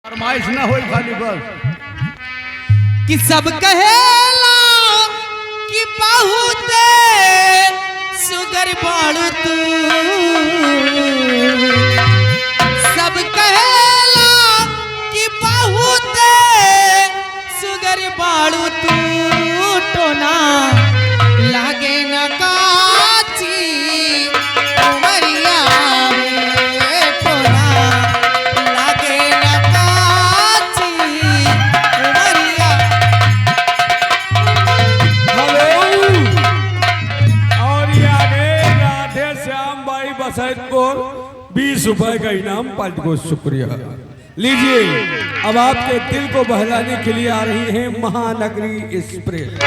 फरमाइश ना हो खाली बस कि सब कहेला कि बहुत सुगर बाड़ू तू, सब कहेला कि बहुत सुगर बाड़ू तू, टोना लागे न काची उमरिया में, टोना लागे न काची उमरिया। और ये आगे राधे श्याम बाई बसैतपुर 20 रुपए का इनाम पार्टी को शुक्रिया। लीजिए, अब आपके दिल को बहलाने के लिए आ रही है महानगरी एक्सप्रेस।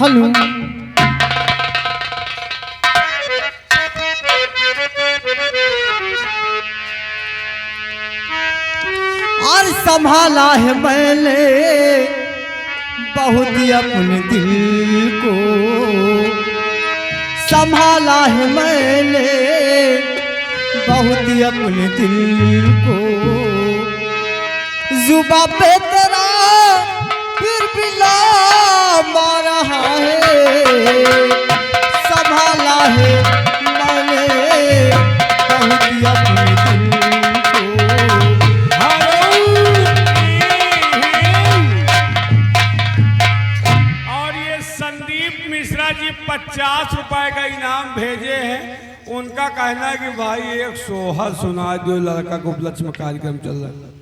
हेलो, और संभाला है मैंने बहुत ही अपने दिल को, संभाला है मैंने बहुत ही अपने दिल को, जुबा पे तेरा फिर भी मार रहा है, संभाला है मैंने बहुत ही अपने दिल को। और ये संदीप मिश्रा जी 50 रुपए का इनाम भेजे हैं। उनका कहना है कि भाई एक सोहा सुना दो, लड़का को उपलक्ष्य में कार्यक्रम चल रहा है।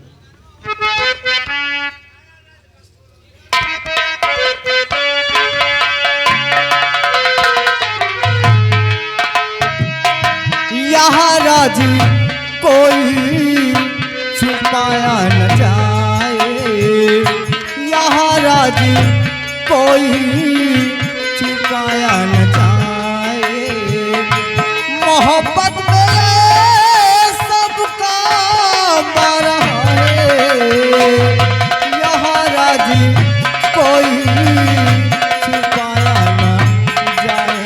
यहाँ राजी कोई छुपाया न जाए, यहाँ राजी कोई छुपाया न जाए, मोहब्बत में सबका मरा है, यहाँ राजी कोई छुपाया न जाए।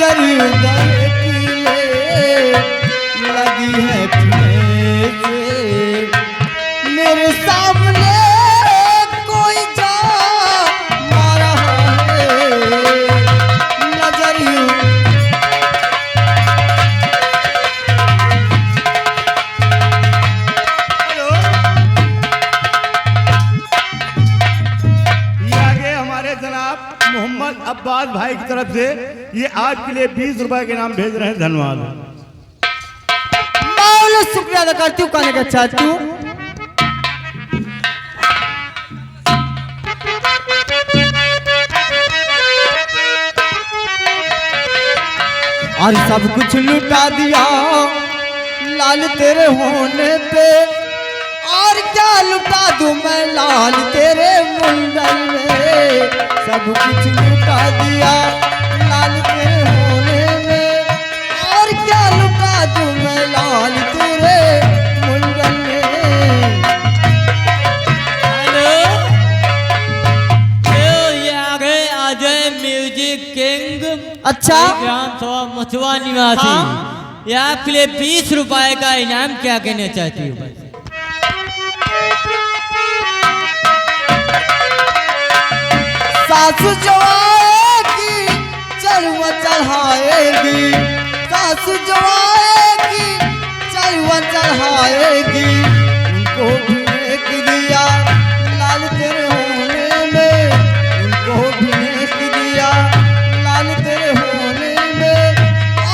नजर गए किले लगी है से मेरे सामने कोई जा मारा है नजर यूं मोहम्मद अब्बास भाई की तरफ से ये आपके लिए 20 रुपए के नाम भेज रहे हैं। धन्यवाद। बहुत शुक्रिया अदा करती हूँ कहने का चाहती हूँ। और सब कुछ लुटा दिया लाल तेरे होने पे और क्या लुटा दूं मैं लाल तेरे मुंडन में सब कुछ लुटा दिया लाल तेरे होने में और क्या लुटा दूं मैं लाल तेरे मुंडन में। हेलो ये आ गए अजय म्यूजिक किंग। अच्छा ग्राम सभा मछुआ निवासी। ये आपके लिए 20 रुपए का इनाम क्या कहना चाहती हूँ। सासु जो आएगी चलुआ चढ़ाएगी सासु जो आएगी चलुआ चढ़ाएगी उनको भी एक दिया लाल तेरे होने में उनको भी एक दिया लाल तेरे होने में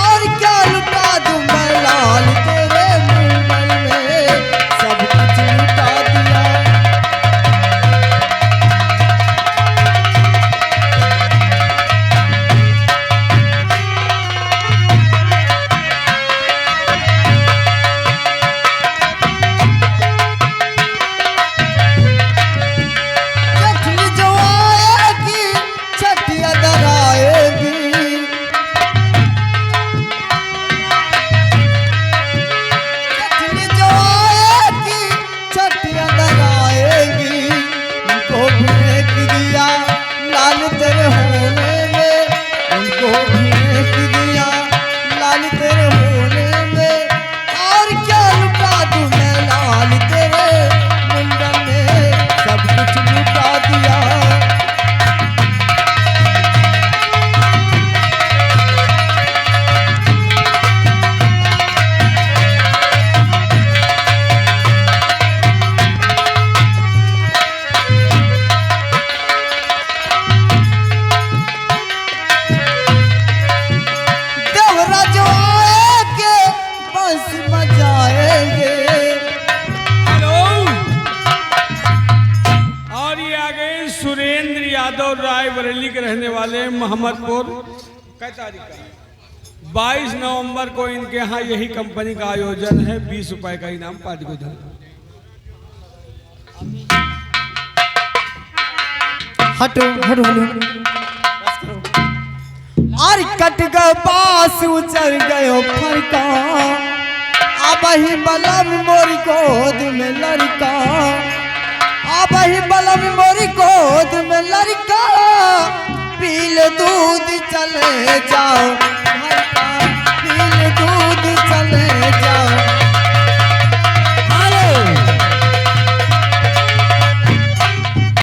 और क्या लुटा दूं मैं लाल तेरे मुंडन में सब कुछ लुटा दिया। रायबरेली के रहने वाले मोहम्मदपुर। कै तारीख का 22 नवंबर को इनके यहाँ यही कंपनी का आयोजन है। 20 रुपए का इनाम पार्टी को देना। हटो हटो और कट गए बास उचल गयो फरका अब ही बलम मोरी गोद में लड़का अब ही बलम मोरी गोद में लड़का पीले दूध चले जाओ